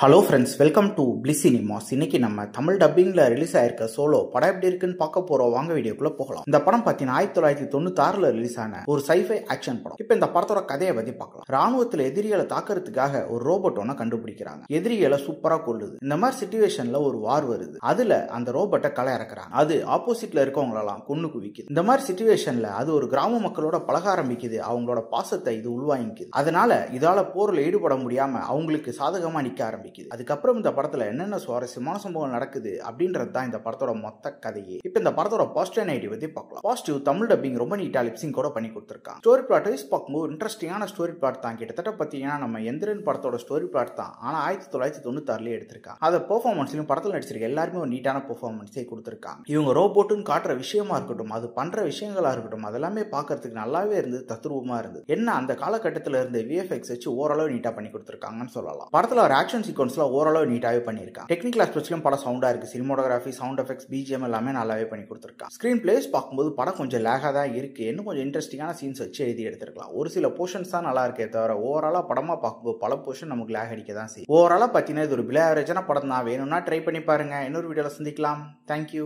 Hello friends, welcome to bliss cinemas. இன்னைக்கு நம்ம Tamil டப்பிங்ல release ஆயிருக்க சோலோ படம் எப்படி இருக்குன்னு பார்க்க போறோம். வாங்க வீடியோக்குள்ள போகலாம். இந்த படம் பார்த்தீங்கன்னா 1996 ரிலீஸ் ஆன ஒரு சைஃபை ஆக்ஷன் படம். இப்போ இந்த படத்தோட கதையை பத்தி பார்க்கலாம். ராணுவத்தில் எதிரிகளை தாக்குறதுக்காக ஒரு ரோபோட் ஒன்ன கண்டுபிடிக்கிறாங்க. எதிரிகளை சூப்பரா கொல்லுது. இந்த மாதிரி சிச்சுவேஷன்ல ஒரு வார் வருது. அதுல அந்த ரோபோட்டை களை இறக்குறாங்க. அது ஆப்போசிட்ல இருக்கவங்களெல்லாம் கொன்னு குவிக்குது. இந்த மாதிரி சிச்சுவேஷன்ல அது ஒரு கிராம மக்களோட பழக ஆரம்பிக்குது. அவங்களோட பாசத்தை இது உள்வாங்கிக்குது. அதனால இதால போர்ல ஈடுபட முடியாம அவங்களுக்கு சாதகமா நிக்க ஆரம்பிக்குது. அதுக்கப்புறம் இந்த படத்துல என்னென்ன சுவாரஸ்யமான சம்பவம் நடக்குது அப்படின்றது தான் இந்த படத்தோட மொத்த கதையே. இப்போ இந்த படத்தோட பாசிட்டிவ் நெகட்டிவ் பத்தி பார்க்கலாம். பாசிட்டிவ், தமிழ் டப்பிங் ரொம்ப நீட்டா லிப்சிங் கூட பண்ணி கொடுத்திருக்காங்க. ஸ்டோரி பிளாட் வைஸ் பார்க்கும்போது இன்ட்ரெஸ்டிங்கான ஸ்டோரி பிளாட் தான். கிட்டத்தட்ட பார்த்தீங்கன்னா நம்ம எந்திரன் படத்தோட ஸ்டோரி பிளாட் தான். ஆனா 1996 எடுத்திருக்காங்க. அதை பெர்ஃபார்மன்ஸ்லயும் படத்தில் நடிச்சிருக்க எல்லாருமே ஒரு நீட்டான பெர்ஃபார்மன்ஸே கொடுத்திருக்காங்க. இவங்க ரோபோட்டுன்னு காட்டுற விஷயமா இருக்கட்டும், அது பண்ற விஷயங்களா இருக்கட்டும், அதெல்லாமே பார்க்கறதுக்கு நல்லாவே இருந்து தத்ரூபமா இருந்து என்ன அந்த காலகட்டத்தில் இருந்து விஎஃப்எக்ஸ் வச்சு ஓரளவு நீட்டா பண்ணி கொடுத்திருக்காங்கன்னு சொல்லலாம். படத்துல ஒரு ஆக்ஷன் சீக்வன்ஸ்ல ஓரளவு நீட்டாவே பண்ணியிருக்காங்க. டெக்னிக்கல் ஆஸ்பெக்ட்ஸ்லயும் படம் சவுண்டா இருக்கு. சினிமோட்டோகிராஃபி, சவுண்ட் எஃபெக்ட்ஸ், பிஜிஎம் எல்லாமே நல்லாவே பண்ணி கொடுத்திருக்காங்க. ஸ்கிரீன் பிளேஸ் பார்க்கும்போது படம் கொஞ்சம் லேகா தான் இருக்கு. இன்னும் கொஞ்சம் இன்ட்ரெஸ்டிங்கான சீன்ஸ் வச்சு எழுதி எடுத்திருக்கலாம். ஒரு சில போர்ஷன்ஸ் தான் நல்லா இருக்கே தவிர ஓவராலா படமா பார்க்கும்போது பல போர்ஷன் நமக்கு லேக் அடிக்க தான் செய்யும். ஓவராலா பார்த்தீங்கன்னா இது ஒரு பிலோ ஆவரேஜான படம் தான். வேணும்னா ட்ரை பண்ணி பாருங்க. இன்னொரு வீடியோல சந்திக்கலாம். தேங்க்யூ.